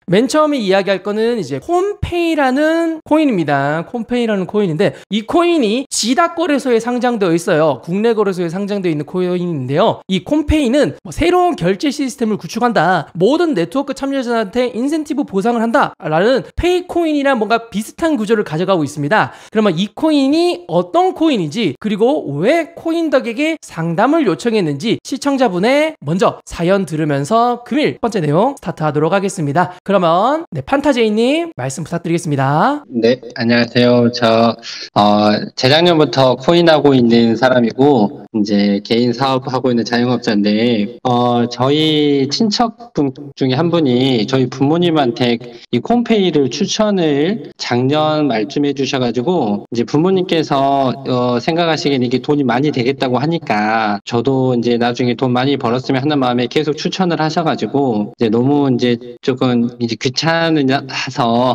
맨 처음에 이야기할 거는 이제 콤페이라는 코인입니다. 콤페이라는 코인인데 이 코인이 지다 거래소에 상장되어 있어요. 국내 거래소에 상장되어 있는 코인인데요. 이 콤페이는 새로운 결제 시스템을 구축한다. 모든 네트워크 참여자한테 인센티브 보상을 한다. 라는 페이 코인이랑 뭔가 비슷한 구조를 가져가고 있습니다. 그러면 이 코인이 어떤 코인인지 그리고 왜 코인덕에게 상담을 요청했는지 시청자분의 먼저 사연 들으면서 금일 첫 번째 내용 스타트하도록 하겠습니다. 그러면 판타제이님 말씀 부탁드리겠습니다. 네, 안녕하세요. 재작년부터 코인하고 있는 사람이고 이제 개인 사업하고 있는 자영업자인데 저희 친척분 중에 한 분이 저희 부모님한테 이 콤페이를 추천을 작년 말쯤 해주셔가지고 이제 부모님께서 생각하시기엔 이게 돈이 많이 되겠다고 하니까 저도 이제 나중에 돈 많이 벌었으면 하는 마음에 계속 추천을 하셔가지고 이제 너무 이제 조금 이제 귀찮아서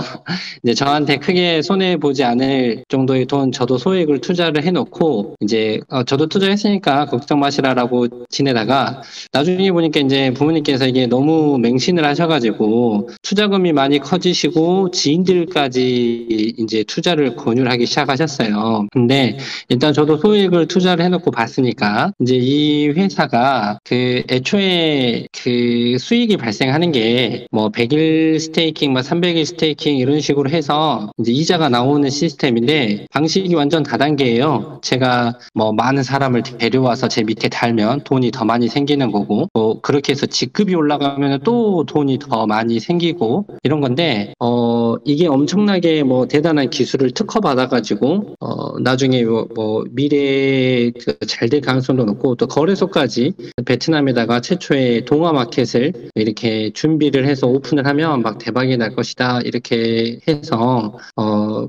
이제 저한테 크게 손해 보지 않을 정도의 돈 저도 소액을 투자를 해놓고 이제 저도 투자했으니까 걱정 마시라라고 지내다가 나중에 보니까 이제 부모님께서 이게 너무 맹신을 하셔가지고 투자금이 많이 커지시고 지인들까지 이제 투자를 권유를 하기 시작하셨어요. 근데 일단 저도 소액을 투자를 해놓고 봤으니까 이제 이 회사가 그 애초에 그 수익이 발생하는 게 뭐 100일 스테이킹, 뭐 300일 스테이킹 이런 식으로 해서 이제 이자가 나오는 시스템인데 방식이 완전 다단계예요. 제가 뭐 많은 사람을 데려와서 제 밑에 달면 돈이 더 많이 생기는 거고 뭐 그렇게 해서 직급이 올라가면 또 돈이 더 많이 생기고 이런 건데 이게 엄청나게 뭐 대단한 기술을 특허받아가지고 나중에 뭐 미래에 잘 될 가능성도 높고 또 거래소까지 베트남에다가 최초의 동화 마켓을 이렇게 준비를 해서 오픈을 하면 막 대박이 날 것이다 이렇게 해서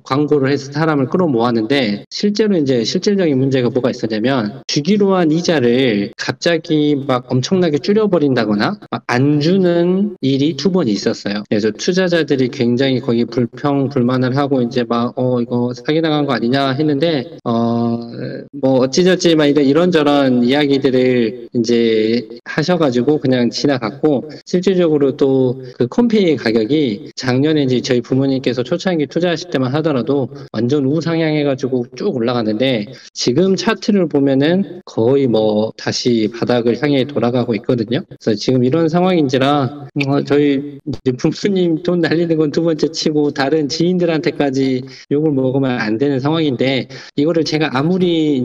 광고를 해서 사람을 끌어모았는데 실제로 이제 실질적인 문제가 뭐가 있었냐면 주기로 한 이자를 갑자기 막 엄청나게 줄여버린다거나 막 안 주는 일이 2번 있었어요. 그래서 투자자들이 굉장히 거기 불평불만을 하고 이제 막 이거 사기당한 거 아니냐 했는데 뭐 어찌저찌 막 이런저런 이야기들을 이제 하셔가지고 그냥 지나갔고 실질적으로 또 그 콤페이의 가격이 작년에 이제 저희 부모님께서 초창기 투자하실 때만 하더라도 완전 우상향해가지고 쭉 올라갔는데 지금 차트를 보면은 거의 뭐 다시 바닥을 향해 돌아가고 있거든요. 그래서 지금 이런 상황인지라 저희 이제 부모님 돈 날리는 건 2번째 치고 다른 지인들한테까지 욕을 먹으면 안 되는 상황인데 이거를 제가 아무리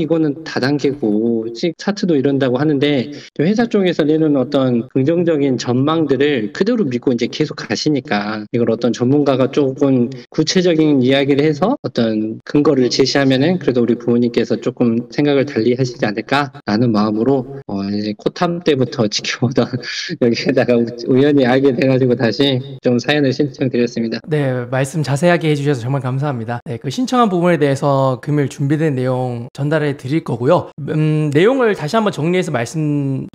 이거는 다단계고 차트도 이런다고 하는데 회사 쪽에서 내는 어떤 긍정적인 전망들을 그대로 믿고 이제 계속 가시니까 이걸 어떤 전문가가 조금 구체적인 이야기를 해서 어떤 근거를 제시하면은 그래도 우리 부모님께서 조금 생각을 달리 하시지 않을까라는 마음으로 이제 코탐 때부터 지켜보던 여기에다가 우연히 알게 돼가지고 다시 좀 사연을 신청드렸습니다. 네, 말씀 자세하게 해주셔서 정말 감사합니다. 네, 그 신청한 부분에 대해서 금일 준비된 내용 전달해 드릴 거고요. 내용을 다시 한번 정리해서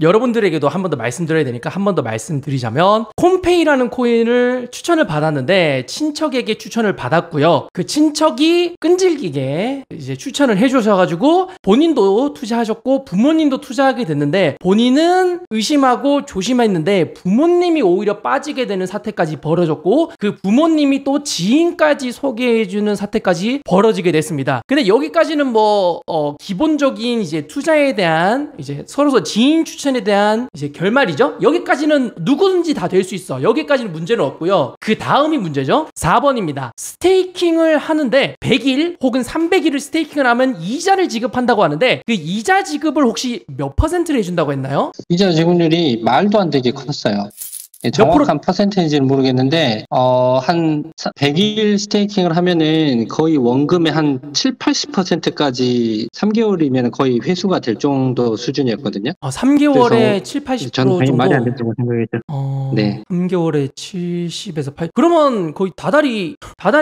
여러분들에게도 한 번 더 말씀드려야 되니까 한 번 더 말씀드리자면 콤페이라는 코인을 추천을 받았는데 친척에게 추천을 받았고요. 그 친척이 끈질기게 이제 추천을 해주셔가지고 본인도 투자하셨고 부모님도 투자하게 됐는데 본인은 의심하고 조심했는데 부모님이 오히려 빠지게 되는 사태까지 벌어졌고 그 부모님이 또 지인까지 소개해주는 사태까지 벌어지게 됐습니다. 근데 여기까지는 뭐 기본적인 이제 투자에 대한 이제 서로서 지인 추천에 대한 이제 결말이죠. 여기까지는 누구든지 다 될 수 있어. 여기까지는 문제는 없고요. 그 다음이 문제죠. 4번입니다. 스테이킹을 하는데 100일 혹은 300일을 스테이킹을 하면 이자를 지급한다고 하는데 그 이자 지급을 혹시 몇 퍼센트를 해준다고 했나요? 이자 지급률이 말도 안 되게 컸어요. 정확한 퍼센테이지는 모르겠는데 한 100일 스테이킹을 하면은 거의 원금의 한 7-80%까지 3개월이면 거의 회수가 될 정도 수준이었거든요. 3개월에 7-80% 저는 정도? 말이 안 된다고 생각했죠. 네. 3개월에 70에서 80. 그러면 거의 다달이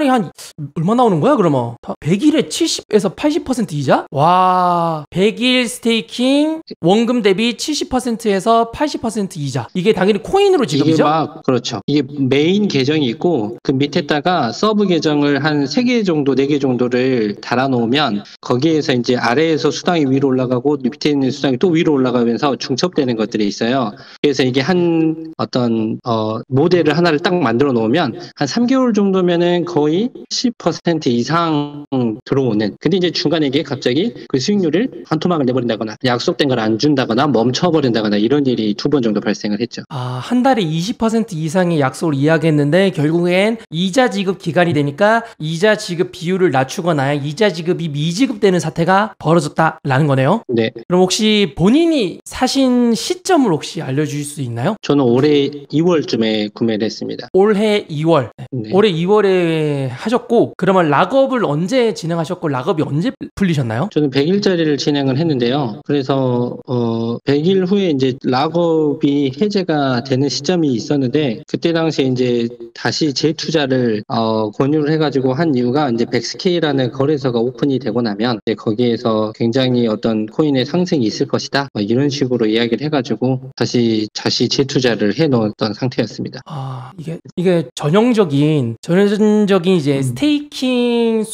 한 얼마 나오는 거야 그러면? 100일에 70에서 80% 이자? 와, 100일 스테이킹 원금 대비 70%에서 80% 이자. 이게 당연히 코인으로 지급이죠? 계정이죠? 그렇죠. 이게 메인 계정이 있고 그 밑에다가 서브 계정을 한 3개 정도, 4개 정도를 달아놓으면 거기에서 이제 아래에서 수당이 위로 올라가고 밑에 있는 수당이 또 위로 올라가면서 중첩되는 것들이 있어요. 그래서 이게 한 어떤 모델을 하나를 딱 만들어 놓으면 한 3개월 정도면은 거의 10% 이상 들어오는. 근데 이제 중간에 이게 갑자기 그 수익률을 한 토막을 내버린다거나 약속된 걸 안 준다거나 멈춰버린다거나 이런 일이 2번 정도 발생을 했죠. 한 달에 20% 이상의 약속을 이야기했는데 결국엔 이자 지급 기간이 되니까 이자 지급 비율을 낮추거나 이자 지급이 미지급되는 사태가 벌어졌다라는 거네요. 네. 그럼 혹시 본인이 사신 시점을 혹시 알려주실 수 있나요? 저는 올해 2월쯤에 구매를 했습니다. 올해 2월. 네. 올해 2월에 하셨고 그러면 락업을 언제 진행하셨고 락업이 언제 풀리셨나요? 저는 100일짜리를 진행을 했는데요. 그래서 100일 후에 이제 락업이 해제가 되는 시점이 있었는데 그때 당시에 이제 다시 재투자를 권유를 해가지고 한 이유가 이제 백스케이라는 거래소가 오픈이 되고 나면 이제 거기에서 굉장히 어떤 코인의 상승이 있을 것이다 이런 식으로 이야기를 해가지고 다시 재투자를 해놓았던 상태였습니다. 이게 전형적인 이제 스테이킹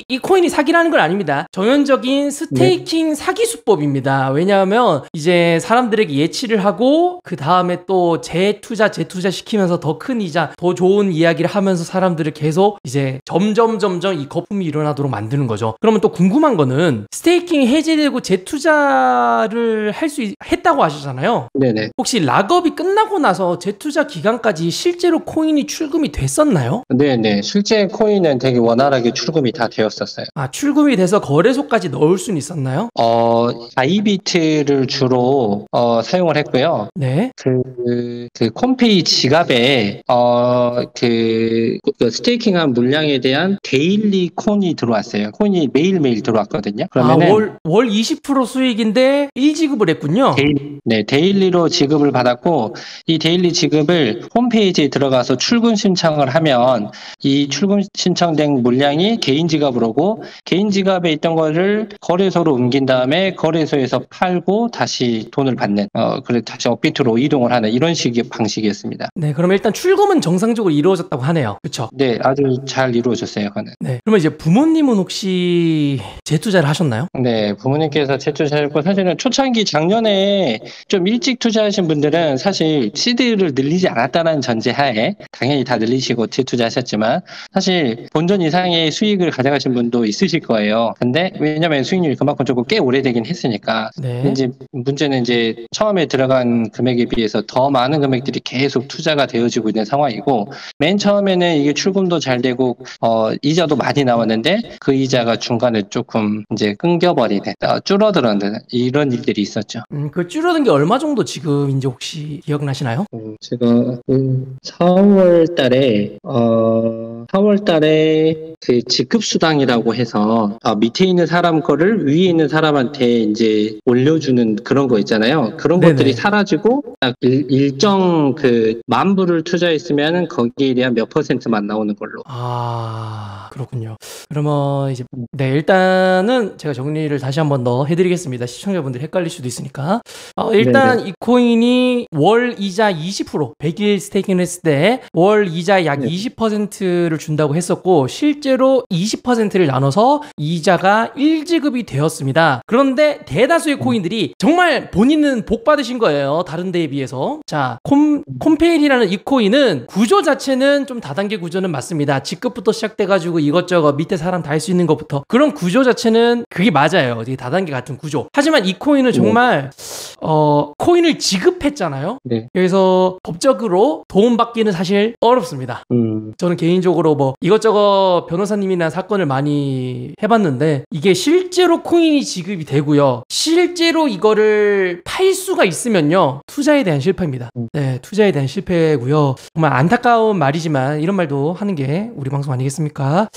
이 코인이 사기라는 건 아닙니다. 전형적인 스테이킹 사기 수법입니다. 왜냐하면 이제 사람들에게 예치를 하고 그 다음에 또 재투자 시키면서 더 큰 이자, 더 좋은 이야기를 하면서 사람들을 계속 이제 점점 이 거품이 일어나도록 만드는 거죠. 그러면 또 궁금한 거는 스테이킹이 해제되고 재투자를 했다고 하시잖아요. 네네. 혹시 락업이 끝나고 나서 재투자 기간까지 실제로 코인이 출금이 됐었나요? 네네. 실제 코인은 되게 원활하게 출금이 다 되었었어요. 출금이 돼서 거래소까지 넣을 수는 있었나요? 바이비트를 주로 사용을 했고요. 네. 그 콤페이 지갑에 그 스테이킹한 물량에 대한 데일리 콘이 들어왔어요. 코인이 매일매일 들어왔거든요. 그러면은 월 20% 수익인데 1지급을 했군요. 데일리로 지급을 받았고 이 데일리 지급을 홈페이지에 들어가서 출금 신청을 하면 이 출금 신청된 물량이 개인 지갑으로 오고 개인 지갑에 있던 거를 거래소로 옮긴 다음에 거래소에서 팔고 다시 돈을 받는 그래 다시 업비트로 이동을 하는 이런 식의 방식이었습니다. 네, 그럼 일단 출금은 정상적으로 이루어졌다고 하네요. 그렇죠? 네, 아주 잘 이루어졌어요. 그거는. 네. 그러면 이제 부모님은 혹시 재투자를 하셨나요? 네, 부모님께서 재투자했고 사실은 초창기 작년에 좀 일찍 투자하신 분들은 사실 시드를 늘리지 않았다는 전제하에 당연히 다 늘리시고 재투자하셨지만 사실 본전 이상의 수익을 가져가신 분도 있으실 거예요. 근데 왜냐면 수익률이 그만큼 조금 꽤 오래되긴 했으니까. 네. 이제 문제는 이제 처음에 들어간 금액에 비해서 더 많은 금액들이 계속 투자가 되어지고 있는 상황이고 맨 처음에는 이게 출금도 잘 되고 이자도 많이 나왔는데 그 이자가 중간에 조금 이제 끊겨버리는 줄어들었는 이런 일들이 있었죠. 그 줄어든 게 얼마 정도 지금인지 혹시 기억나시나요? 제가 4월 달에 그 지급수당이라고 해서 밑에 있는 사람 거를 위에 있는 사람한테 이제 올려주는 그런 거 있잖아요. 그런 네네. 것들이 사라지고 딱 일정 그 10,000불을 투자했으면 거기에 대한 몇 %만 나오는 걸로. 그렇군요. 그러면 이제 일단은 제가 정리를 다시 한 번 더 해드리겠습니다. 시청자분들 헷갈릴 수도 있으니까. 일단 이 코인이 월 이자 20% 100일 스테이킹을 했을 때 월 이자 약 20%를 준다고 했었고 실제로 20%를 나눠서 이자가 1지급이 되었습니다. 그런데 대다수의 코인들이 정말 본인은 복 받으신 거예요. 다른 데에 비해서. 자, 콤페일이라는 이 코인은 구조 자체는 좀 다단계 구조는 맞습니다. 직급부터 시작돼가지고 이것저것 밑에 사람 다 할 수 있는 것부터 그런 구조 자체는 그게 맞아요. 되게 다단계 같은 구조. 하지만 이 코인은 정말 코인을 지급했잖아요. 네. 그래서 법적으로 도움받기는 사실 어렵습니다. 저는 개인적으로 뭐 이것저것 변호사님이나 사건을 많이 해봤는데 이게 실제로 코인이 지급이 되고요. 실제로 이거를 팔 수가 있으면요. 투자에 대한 실패입니다. 네, 투자에 대한 실패고요. 정말 안타까운 말이지만 이런 말도 하는 게 우리 방송 아니겠습니까?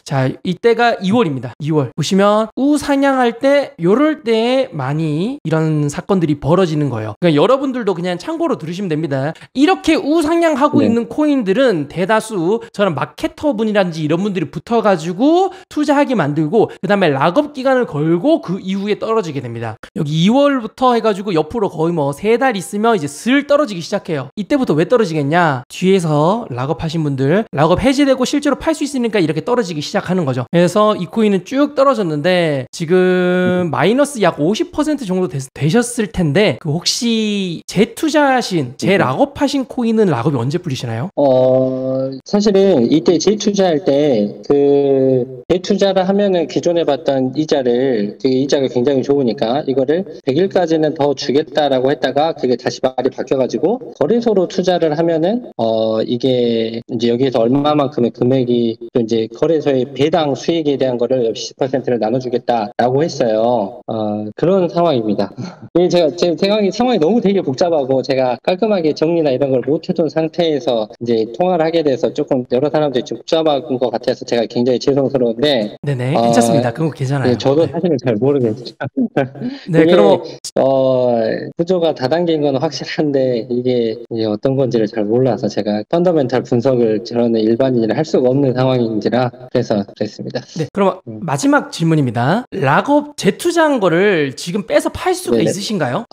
자, 이때가 2월입니다. 2월. 보시면 우상향할 때 요럴 때에 많이 이런 사건들이 벌어지는 거예요. 그러니까 여러분들도 그냥 참고로 들으시면 됩니다. 이렇게 우상향하고 있는 코인들은 대다수 저는 마케터 분이라든지 이런 분들이 붙어가지고 투자하게 만들고 그 다음에 락업 기간을 걸고 그 이후에 떨어지게 됩니다. 여기 2월부터 해가지고 옆으로 거의 뭐 3달 있으면 이제 슬 떨어지기 시작해요. 이때부터 왜 떨어지겠냐? 뒤에서 락업 하신 분들 락업 해제되고 실제로 팔 수 있으니까 이렇게 떨어지기 시작하는 거죠. 그래서 이 코인은 쭉 떨어졌는데 지금 마이너스 약 50% 정도 되셨을 텐데 그 혹시 재투자하신 재락업하신 코인은 락업이 언제 풀리시나요? 사실은 이때 재투자할 때 그 재투자를 하면은 기존에 받던 이자를 되게 이자가 굉장히 좋으니까 이거를 100일까지는 더 주겠다라고 했다가 그게 다시 말이 바뀌어가지고 거래소로 투자를 하면은 이게 이제 여기에서 얼마만큼의 금액이 또 이제 거래소의 배당 수익에 대한 거를 역시 10%를 나눠주겠다라고 했어요. 그런 상황입니다. 제 상황이 너무 되게 복잡하고 제가 깔끔하게 정리나 이런 걸 못 해둔 상태에서 이제 통화를 하게 돼서 조금 여러 사람들이 복잡한 것 같아서 제가 굉장히 죄송스러운데. 네네, 괜찮습니다. 그거 괜찮아요. 네, 저도 사실은 잘 모르겠어요. 네, 그럼 구조가 다단계인 건 확실한데 이게 어떤 건지를 잘 몰라서 제가 펀더멘탈 분석을 저는 일반인이 할 수가 없는 상황인지라 그래서 그랬습니다. 네, 그럼 마지막 질문입니다. 락업 재투자한 거를 지금 빼서 팔 수가 네네. 있으신가요?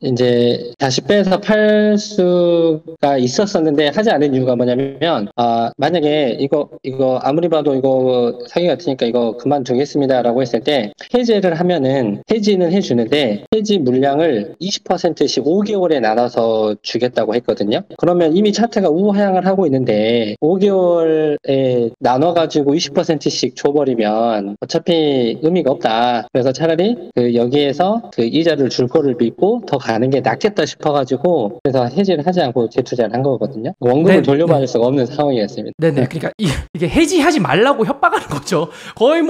이제 다시 빼서 팔 수가 있었었는데 하지 않은 이유가 뭐냐면 만약에 이거 아무리 봐도 이거 사기 같으니까 이거 그만두겠습니다라고 했을 때 해지를 하면은 해지는 해주는데 해지 물량을 20%씩 5개월에 나눠서 주겠다고 했거든요. 그러면 이미 차트가 우하향을 하고 있는데 5개월에 나눠가지고 20%씩 줘버리면 어차피 의미가 없다. 그래서 차라리 여기에서 그 이자를 줄 거를 믿고 더 가는 게 낫겠다 싶어가지고 그래서 해지를 하지 않고 재투자를 한 거거든요. 원금을 돌려받을 수가 없는 상황이었습니다. 네네. 그러니까 이게 해지하지 말라고 협박하는 거죠. 거의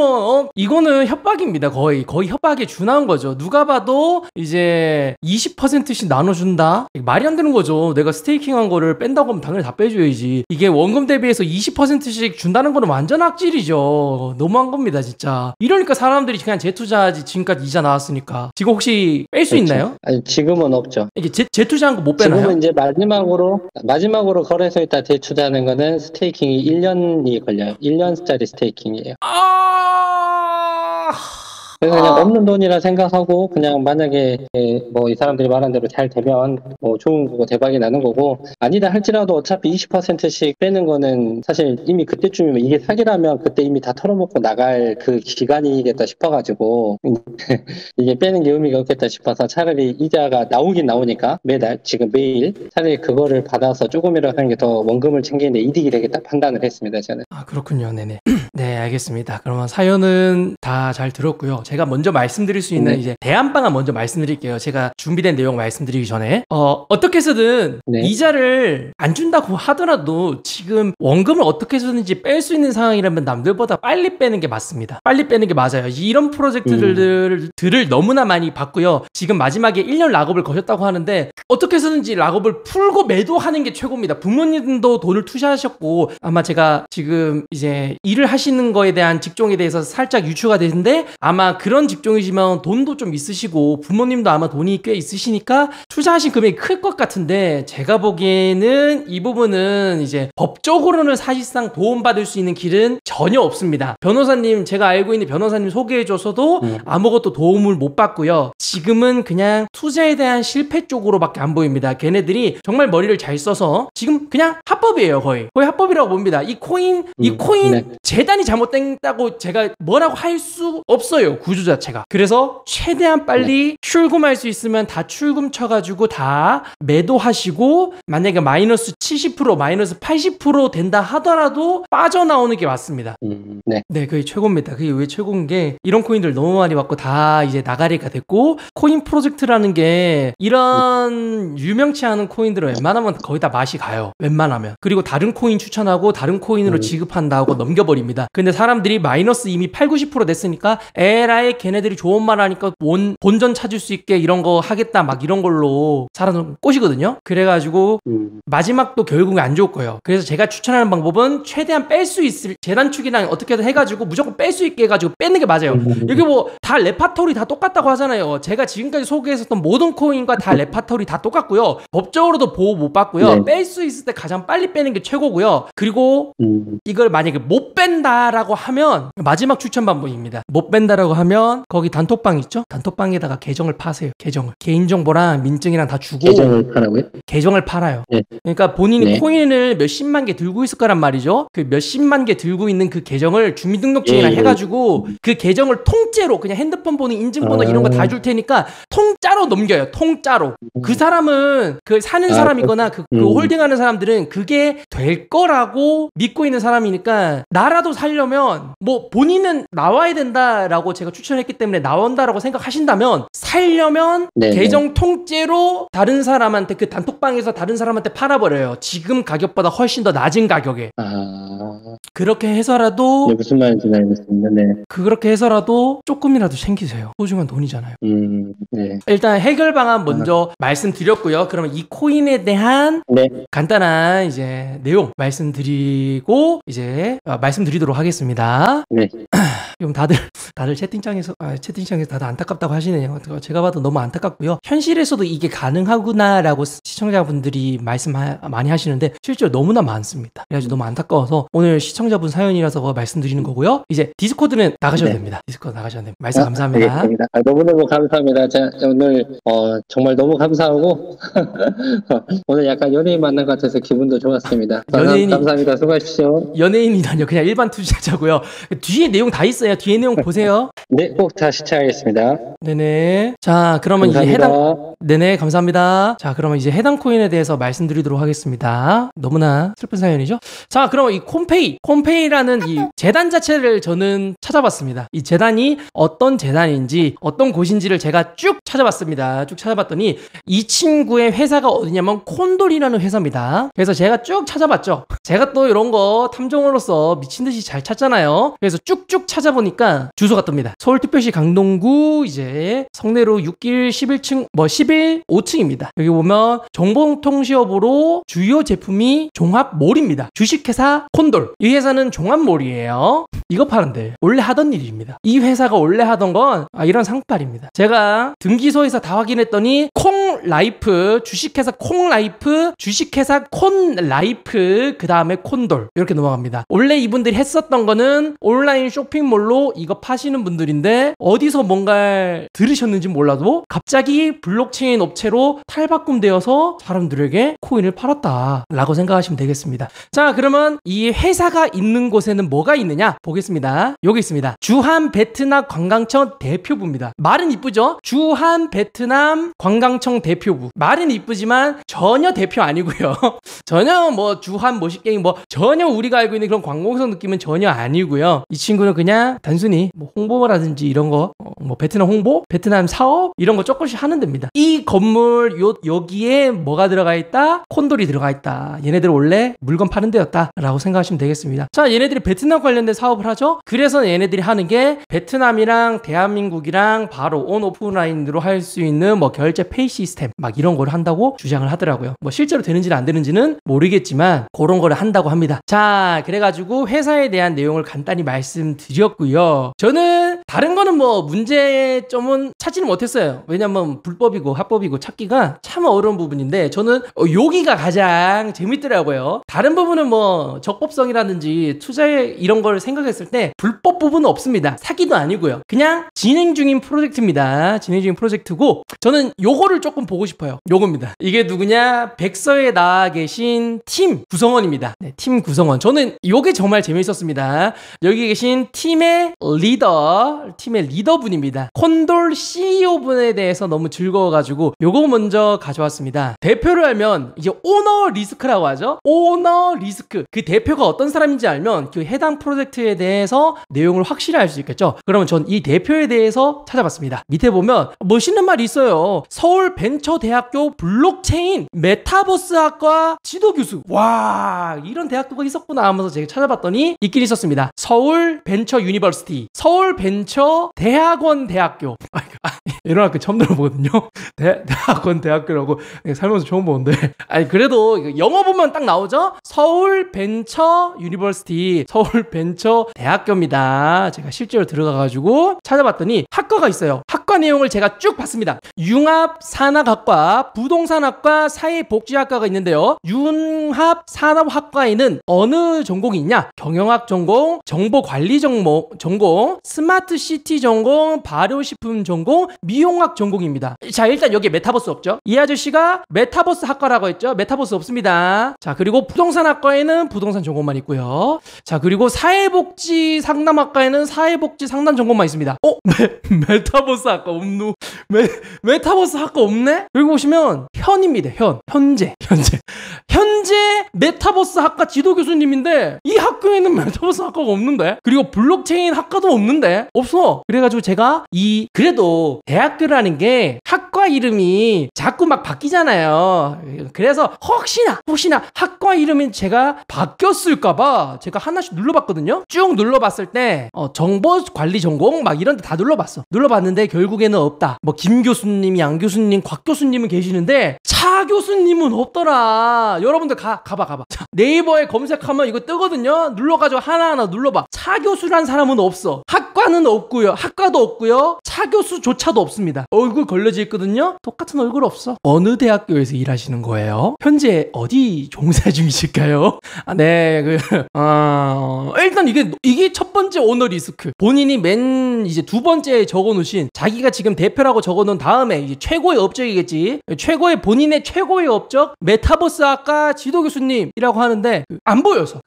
이거는 협박입니다. 거의 협박에 준한 거죠. 누가 봐도 이제 20%씩 나눠준다? 말이 안 되는 거죠. 내가 스테이킹한 거를 뺀다고 하면 당연히 다 빼줘야지. 이게 원금 대비해서 20%씩 준다는 거는 완전 악질이죠. 너무한 겁니다, 진짜. 이러니까 사람들이 그냥 재투자하지. 지금까지 이자 나왔으니까. 지금 혹시 뺄 수 있나요? 아니, 지금은 없죠. 이게 재투자한 거 못 빼나요? 지금은 이제 마지막으로 거래소에다 재투자하는 거는 스테이킹이 1년이 걸려요. 1년짜리 스테이킹이에요. 그래서 그냥 없는 돈이라 생각하고 그냥 만약에 이 사람들이 말한 대로 잘 되면 좋은 거고 대박이 나는 거고 아니다 할지라도 어차피 20%씩 빼는 거는 사실 이미 그때쯤이면 이게 사기라면 그때 이미 다 털어먹고 나갈 그 기간이겠다 싶어가지고 이게 빼는 게 의미가 없겠다 싶어서 차라리 이자가 나오긴 나오니까 지금 매일 차라리 그거를 받아서 조금이라도 하는 게 더 원금을 챙기는데 이득이 되겠다 판단을 했습니다. 저는. 그렇군요. 네네. 네, 알겠습니다. 그러면 사연은 다 잘 들었고요. 제가 먼저 말씀드릴 수 있는 이제 대안방안 먼저 말씀드릴게요. 제가 준비된 내용 말씀드리기 전에 어떻게 해서든 이자를 안 준다고 하더라도 지금 원금을 어떻게 해서든지 뺄 수 있는 상황이라면 남들보다 빨리 빼는 게 맞습니다. 빨리 빼는 게 맞아요. 이런 프로젝트들을 너무나 많이 봤고요. 지금 마지막에 1년 락업을 거셨다고 하는데 어떻게 해서든지 락업을 풀고 매도하는 게 최고입니다. 부모님도 돈을 투자하셨고 아마 제가 지금 이제 일을 하시는 거에 대한 직종에 대해서 살짝 유추가 되는데 아마 그런 직종이지만 돈도 좀 있으시고 부모님도 아마 돈이 꽤 있으시니까 투자하신 금액이 클 것 같은데 제가 보기에는 이 부분은 이제 법적으로는 사실상 도움받을 수 있는 길은 전혀 없습니다. 변호사님, 제가 알고 있는 변호사님 소개해줘서도 아무것도 도움을 못 받고요. 지금은 그냥 투자에 대한 실패 쪽으로밖에 안 보입니다. 걔네들이 정말 머리를 잘 써서 지금 그냥 합법이에요. 거의 합법이라고 봅니다. 이 코인 재단이 잘못된다고 제가 뭐라고 할 수 없어요. 구조 자체가. 그래서 최대한 빨리 출금할 수 있으면 다 출금 쳐가지고 다 매도하시고 만약에 마이너스 70% 마이너스 80% 된다 하더라도 빠져나오는 게 맞습니다. 네, 그게 최고입니다. 그게 왜 최고인 게 이런 코인들 너무 많이 받고 다 이제 나가리가 됐고 코인 프로젝트라는 게 이런 유명치 않은 코인들은 웬만하면 거의 다 맛이 가요. 웬만하면. 그리고 다른 코인 추천하고 다른 코인으로 지급한다고 넘겨버립니다. 근데 사람들이 마이너스 이미 8, 90% 됐으니까 에라이 걔네들이 좋은 말 하니까 본전 찾을 수 있게 이런 거 하겠다 막 이런 걸로 사람들 꼬시거든요. 그래가지고 마지막도 결국은 안 좋을 거예요. 그래서 제가 추천하는 방법은 최대한 뺄 수 있을 재단축이랑 어떻게든 해가지고 무조건 뺄 수 있게 해가지고 빼는 게 맞아요. 이게 뭐 다 레파토리 다 똑같다고 하잖아요. 제가 지금까지 소개했었던 모든 코인과 다 레파토리 다 똑같고요. 법적으로도 보호 못 받고요. 네. 뺄 수 있을 때 가장 빨리 빼는 게 최고고요. 그리고 이걸 만약에 못 뺀다라고 하면 마지막 추천 방법입니다. 못 뺀다라고 하면 거기 단톡방 있죠? 단톡방에다가 계정을 파세요. 계정을. 개인정보랑 민증이랑 다 주고 계정을 파라고요? 계정을 팔아요. 네. 그러니까 본인이 네. 코인을 몇십만 개 들고 있을 거란 말이죠. 그 몇십만 개 들고 있는 그 계정을 주민등록증이랑 예. 해가지고 그 계정을 통째로 그냥 핸드폰 번호, 인증번호 이런 거 다 줄 테니까 통짜로 넘겨요. 통짜로. 그 사람은 그 사는 사람이거나 그 홀딩하는 사람들은 그게 될 거라고 믿고 있는 사람이니까 나라도 살려면 뭐 본인은 나와야 된다라고 제가 추천했기 때문에 나온다라고 생각하신다면 살려면 네. 계정 통째로 다른 사람한테 그 단톡방에서 다른 사람한테 팔아버려요. 지금 가격보다 훨씬 더 낮은 가격에. 그렇게 해서라도 네, 무슨 말인지 알겠습니다. 네. 그렇게 해서라도 조금이라도 챙기세요. 소중한 돈이잖아요. 네. 일단 해결 방안 먼저 말씀드렸고요. 그러면 이 코인에 대한 네. 간단한 이제 내용 말씀드리고 이제 말씀드리도록 하겠습니다. 네. 지금 다들 채팅창에서 다들 안타깝다고 하시네요. 제가 봐도 너무 안타깝고요. 현실에서도 이게 가능하구나라고 시청자분들이 말씀 많이 하시는데 실제로 너무나 많습니다. 그래가지고 너무 안타까워서 오늘 시청자분 사연이라서 말씀드리는 거고요. 이제 디스코드는 나가셔도 됩니다. 디스코드 나가셔도 됩니다. 말씀 감사합니다. 알겠습니다. 너무너무 감사합니다. 제가 오늘 정말 너무 감사하고 오늘 약간 연예인 만난 것 같아서 기분도 좋았습니다. 감사합니다. 수고하십시오. 연예인이라뇨. 그냥 일반 투자자고요. 뒤에 내용 다 있어요. 뒤에 내용 보세요. 네, 꼭 다시 시청하겠습니다. 네네. 자, 그러면 감사합니다. 이제 네네, 감사합니다. 자, 그러면 이제 해당 코인에 대해서 말씀드리도록 하겠습니다. 너무나 슬픈 사연이죠? 자, 그러면 이 콤페이라는 이 재단 자체를 저는 찾아봤습니다. 이 재단이 어떤 재단인지, 어떤 곳인지를 제가 쭉 찾아봤습니다. 쭉 찾아봤더니 이 친구의 회사가 어디냐면 콘돌이라는 회사입니다. 그래서 제가 쭉 찾아봤죠. 제가 또 이런 거 탐정으로서 미친 듯이 잘 찾잖아요. 그래서 쭉쭉 찾아보니까 주소가 뜹니다. 서울특별시 강동구 이제 성내로 6길 11층 5층입니다. 여기 보면 정보통시업으로 주요 제품이 종합몰입니다. 주식회사 콘돌. 이 회사는 종합몰이에요. 이거 파는데 원래 하던 일입니다. 이 회사가 원래 하던 건 이런 상팔입니다. 제가 등기소에서 다 확인했더니 콩라이프, 주식회사 콩라이프, 주식회사 콘라이프, 그 다음에 콘돌 이렇게 넘어갑니다. 원래 이분들이 했었던 거는 온라인 쇼핑몰로 이거 파시는 분들인데 어디서 뭔가 들으셨는지 몰라도 갑자기 블록체인 업체로 탈바꿈되어서 사람들에게 코인을 팔았다라고 생각하시면 되겠습니다. 자, 그러면 이 회사가 있는 곳에는 뭐가 있느냐 보겠습니다. 여기 있습니다. 주한 베트남 관광청 대표부입니다. 말은 이쁘죠? 주한 베트남 관광청 대표부. 말은 이쁘지만 전혀 대표 아니고요. 전혀 뭐 주한 모식갱이 전혀 우리가 알고 있는 그런 관공서 느낌은 전혀 아니고요. 이 친구는 그냥 단순히 홍보라든지 이런 거 베트남 홍보, 베트남 사업 이런 거 조금씩 하는 데입니다. 이 건물 여기에 뭐가 들어가 있다? 콘돌이 들어가 있다. 얘네들 원래 물건 파는 데였다 라고 생각하시면 되겠습니다. 자, 얘네들이 베트남 관련된 사업을 하죠. 그래서 얘네들이 하는 게 베트남이랑 대한민국이랑 바로 온 오프라인으로 할 수 있는 결제 페이 시스템 막 이런 거를 한다고 주장을 하더라고요. 실제로 되는지는 안 되는지는 모르겠지만 그런 거를 한다고 합니다. 자, 그래가지고 회사에 대한 내용을 간단히 말씀드렸고요. 저는 다른 거는 문제점은 찾지는 못했어요. 왜냐면 불법이고 합법이고 찾기가 참 어려운 부분인데 저는 여기가 가장 재밌더라고요. 다른 부분은 적법성이라든지 투자에 이런 걸 생각했을 때 불법 부분은 없습니다. 사기도 아니고요. 그냥 진행 중인 프로젝트입니다. 진행 중인 프로젝트고 저는 요거를 조금 보고 싶어요. 요겁니다. 이게 누구냐? 백서에 나와 계신 팀 구성원입니다. 네, 팀 구성원. 저는 요게 정말 재밌었습니다. 여기 계신 팀의 리더분입니다. 콘돌 CEO분에 대해서 너무 즐거워가지고 요거 먼저 가져왔습니다. 대표를 알면 이제 오너 리스크라고 하죠. 오너 리스크. 그 대표가 어떤 사람인지 알면 그 해당 프로젝트에 대해 대해서 내용을 확실히 알 수 있겠죠. 그러면 전 이 대표에 대해서 찾아봤습니다. 밑에 보면 멋있는 말이 있어요. 서울벤처대학교 블록체인 메타버스학과 지도교수. 와, 이런 대학교가 있었구나 하면서 제가 찾아봤더니 있긴 있었습니다. 서울벤처 유니버시티, 서울벤처대학원 대학교. 이런 학교 처음 들어보거든요. 대학원 대학교라고 살면서 처음 보는데. 아니 그래도 영어 보면 딱 나오죠. 서울벤처 유니버시티, 서울벤처 대학교입니다. 제가 실제로 들어가가지고 찾아봤더니 학과가 있어요. 학과 내용을 제가 쭉 봤습니다. 융합산학학과, 부동산학과, 사회복지학과가 있는데요. 융합산업학과에는 어느 전공이 있냐? 경영학 전공, 정보관리 전공, 스마트시티 전공, 발효식품 전공, 미용학 전공입니다. 자, 일단 여기에 메타버스 없죠? 이 아저씨가 메타버스 학과라고 했죠? 메타버스 없습니다. 자, 그리고 부동산학과에는 부동산 전공만 있고요. 자, 그리고 사회복지 상담학과에는 사회복지 상담 전공만 있습니다. 메타버스 학과 없노? 메타버스 학과 없네? 여기 보시면 현입니다. 현재 메타버스 학과 지도 교수님인데 이 학교에는 메타버스 학과가 없는데, 그리고 블록체인 학과도 없는데, 없어. 그래가지고 제가 그래도 대학교라는 게 학과 이름이 자꾸 막 바뀌잖아요. 그래서 혹시나 학과 이름이 제가 바뀌었을까봐 제가 하나씩 눌러봤거든요. 쭉 눌러봤을 때 정보관리 전공 막 이런 데 다 눌러봤는데 결국에는 없다. 뭐 김 교수님, 양 교수님, 곽 교수님은 계시는데 차 교수님은 없더라. 여러분들 가봐. 자, 네이버에 검색하면 이거 뜨거든요. 눌러가지고 하나하나 눌러봐. 차 교수란 사람은 없어. 학과는 없고요. 학과도 없고요. 차 교수조차도 없습니다. 얼굴 걸려져 있거든요. 똑같은 얼굴 없어. 어느 대학교에서 일하시는 거예요? 현재 어디 종사 중이실까요? 일단 이게 첫 번째 오너 리스크. 본인이 이제 두 번째 적어놓으신, 자기가 지금 대표라고 적어놓은 다음에 이제 최고의 업적이겠지. 본인의 최고의 업적 메타버스 학과 지도 교수님이라고 하는데 안 보여서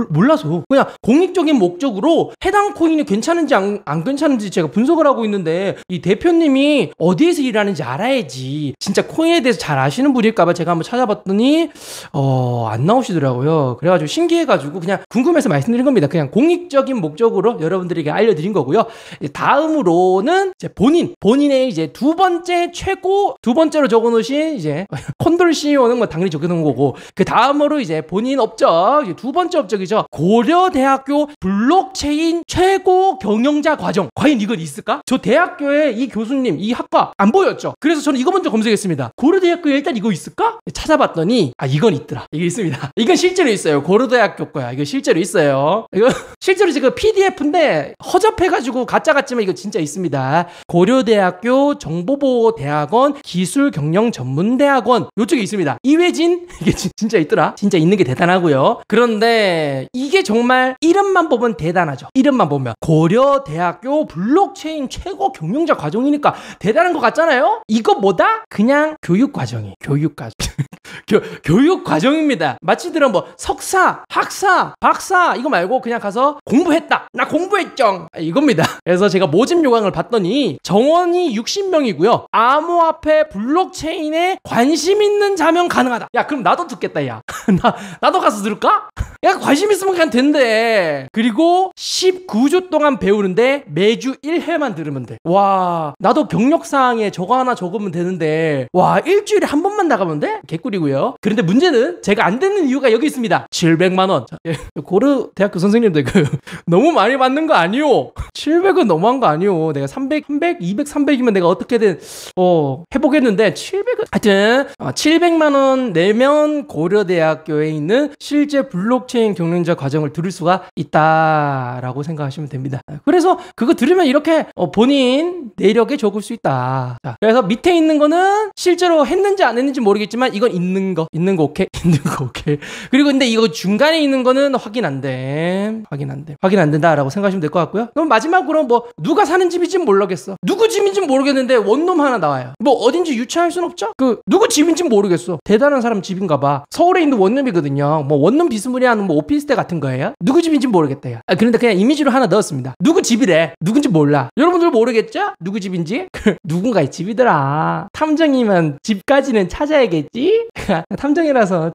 몰라서 그냥 공익적인 목적으로 해당 코인이 괜찮은지 안 괜찮은지 제가 분석을 하고 있는데, 이 대표님이 어디에서 일하는지 알아야지. 진짜 코인에 대해서 잘 아시는 분일까봐 제가 한번 찾아봤더니 안 나오시더라고요. 그래가지고 신기해가지고 그냥 궁금해서 말씀드린 겁니다. 그냥 공익적인 목적으로 여러분들에게 알려드린 거고요. 다음으로는 이제 본인의 이제 두 번째로 적어놓으신 이제 콘돌 CEO는 뭐 당연히 적어놓은 거고, 그 다음으로 이제 본인 업적, 이제 두 번째 업적이죠. 고려대학교 블록체인 최고 경영자 과정. 과연 이건 있을까? 저 대학교에 이 교수님, 이 학과 안 보였죠. 그래서 저는 이거 먼저 검색했습니다. 고려대학교에 일단 이거 있을까? 찾아봤더니 이건 있더라. 이게 있습니다. 이건 실제로 있어요. 고려대학교 거야. 이거 실제로 있어요. 이거 실제로 지금 PDF인데 허접해가지고 가짜 같지만 이거 진짜 있습니다. 고려대학교 정보보호대학원 기술경영전문대학원, 요쪽에 있습니다. 이회진, 이게 진짜 있더라. 진짜 있는 게 대단하고요. 그런데 이게 정말 이름만 보면 대단하죠. 이름만 보면 고려대학교 블록체인 최고 경영자 과정이니까 대단한 것 같잖아요. 이거 뭐다? 그냥 교육과정이에요. 교육과정입니다. 마치들은 뭐 석사, 학사, 박사 이거 말고 그냥 가서 공부했다. 나 공부했죠. 이겁니다. 그래서 제가 모집 요강을 봤더니 정원이 60명이고요. 암호화폐 블록체인에 관심 있는 자면 가능하다. 야, 그럼 나도 듣겠다. 야, 나도 가서 들을까? 야, 관심 있으면 그냥 된대. 그리고 19주 동안 배우는데 매주 1회만 들으면 돼. 와, 나도 경력사항에 저거 하나 적으면 되는데, 와, 일주일에 한 번만 나가면 돼? 개꿀이고요. 그런데 문제는 제가 안 되는 이유가 여기 있습니다. 700만 원. 고려 대학교 선생님들 너무 많이 받는 거 아니오? 700은 너무한 거 아니오? 내가 300, 200, 300이면 내가 어떻게든 해보겠는데 700은 하여튼 700만 원 내면 고려대학교에 있는 실제 블록체인 경영자 과정을 들을 수가 있다라고 생각하시면 됩니다. 그래서 그거 들으면 이렇게 본인 내력에 적을 수 있다. 자, 그래서 밑에 있는 거는 실제로 했는지 안 했는지 모르겠지만 이건 있는 거 오케이. 그리고 근데 이거 중간에 있는 거는 확인 안 된다라고 생각하시면 될 것 같고요. 그럼 마지막으로 뭐 누가 사는 집인지 모르겠어. 누구 집인지 모르겠는데 원룸 하나 나와요. 뭐 어딘지 유추할 순 없죠? 누구 집인지 모르겠어. 대단한 사람 집인가 봐. 서울에 있는 원룸이거든요. 뭐 원룸 비스무리한 투자하는 뭐 오피스텔 같은 거예요? 누구 집인지 모르겠대요. 그런데 그냥 이미지로 하나 넣었습니다. 누구 집이래? 누군지 몰라. 여러분들 모르겠죠? 누구 집인지? 누군가의 집이더라. 탐정이면 집까지는 찾아야겠지? 탐정이라서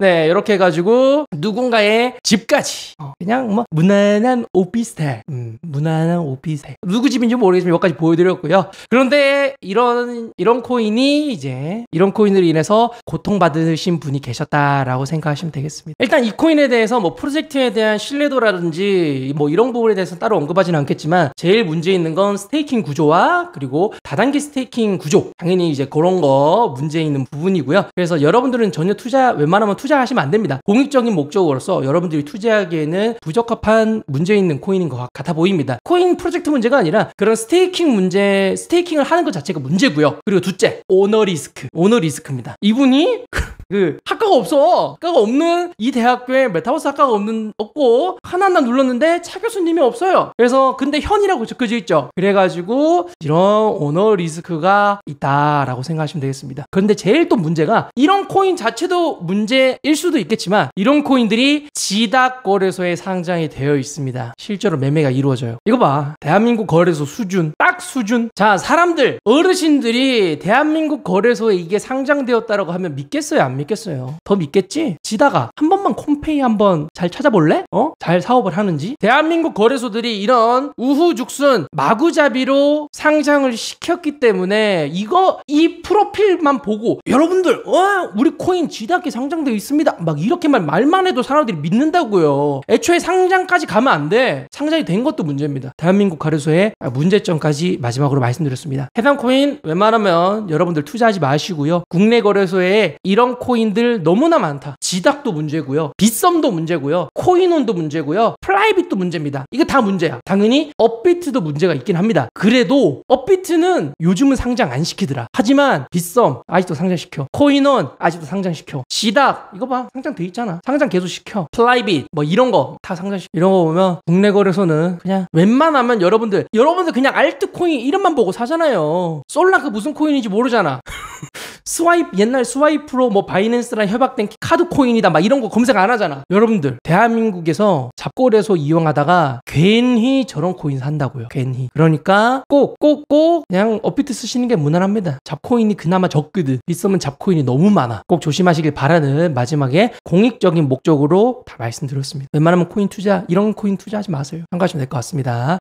네, 이렇게 해가지고 누군가의 집까지 그냥 뭐 무난한 오피스텔 무난한 오피스텔 누구 집인지 모르겠지만 여기까지 보여드렸고요. 그런데 이런 코인이 이제 이런 코인으로 인해서 고통받으신 분이 계셨다라고 생각하시면 되겠습니다. 일단 이 코인에 대해서 뭐 프로젝트에 대한 신뢰도라든지 뭐 이런 부분에 대해서 따로 언급하지는 않겠지만 제일 문제 있는 건 스테이킹 구조와 그리고 다단계 스테이킹 구조, 당연히 이제 그런 거 문제 있는 부분이고요. 그래서 여러분들은 전혀 웬만하면 투자하시면 안 됩니다. 공익적인 목적으로서 여러분들이 투자하기에는 부적합한 문제 있는 코인인 것 같아 보입니다. 코인 프로젝트 문제가 아니라 그런 스테이킹을 하는 것 자체가 문제고요. 그리고 둘째, 오너 리스크입니다. 이분이 학과가 없어. 학과가 없는 이 대학교에 메타버스 학과가 없고 하나하나 눌렀는데 차 교수님이 없어요. 그래서 근데 현이라고 적혀져 있죠. 그래가지고 이런 오너 리스크가 있다라고 생각하시면 되겠습니다. 그런데 제일 또 문제가 이런 코인 자체도 문제일 수도 있겠지만 이런 코인들이 지닥 거래소에 상장이 되어 있습니다. 실제로 매매가 이루어져요. 이거 봐. 대한민국 거래소 수준. 딱 수준. 자, 사람들, 어르신들이 대한민국 거래소에 이게 상장되었다라고 하면 믿겠어요? 안 믿겠어요? 더 믿겠지? 지다가 한 번만 콤페이 한번 잘 찾아볼래? 잘 사업을 하는지? 대한민국 거래소들이 이런 우후죽순 마구잡이로 상장을 시켰기 때문에 이 프로필만 보고 여러분들 우리 코인 지다게 상장되어 있습니다. 막 이렇게만 말만 해도 사람들이 믿는다고요. 애초에 상장까지 가면 안 돼. 상장이 된 것도 문제입니다. 대한민국 거래소의 문제점까지 마지막으로 말씀드렸습니다. 해당 코인 웬만하면 여러분들 투자하지 마시고요. 국내 거래소에 이런 코인들 너무나 많다. 지닥도 문제고요. 빗썸도 문제고요. 코인원도 문제고요. 플라이빗도 문제입니다. 이거 다 문제야. 당연히 업비트도 문제가 있긴 합니다. 그래도 업비트는 요즘은 상장 안 시키더라. 하지만 빗썸 아직도 상장시켜. 코인원 아직도 상장시켜. 지닥 이거 봐. 상장돼 있잖아. 상장 계속 시켜. 플라이빗 뭐 이런 거 다 상장시켜. 이런 거 보면 국내 거래소는 그냥 웬만하면 여러분들 그냥 알트코인 이름만 보고 사잖아요. 솔라 그 무슨 코인인지 모르잖아. 옛날 스와이프로 뭐 바이낸스랑 협약된 카드 코인이다 막 이런 거 검색 안 하잖아. 여러분들 대한민국에서 잡거래소 이용하다가 괜히 저런 코인 산다고요. 괜히. 그러니까 꼭 그냥 업비트 쓰시는 게 무난합니다. 잡코인이 그나마 적거든. 빗썸은 잡코인이 너무 많아. 꼭 조심하시길 바라는 마지막에 공익적인 목적으로 다 말씀드렸습니다. 웬만하면 이런 코인 투자하지 마세요. 참고하시면 될 것 같습니다.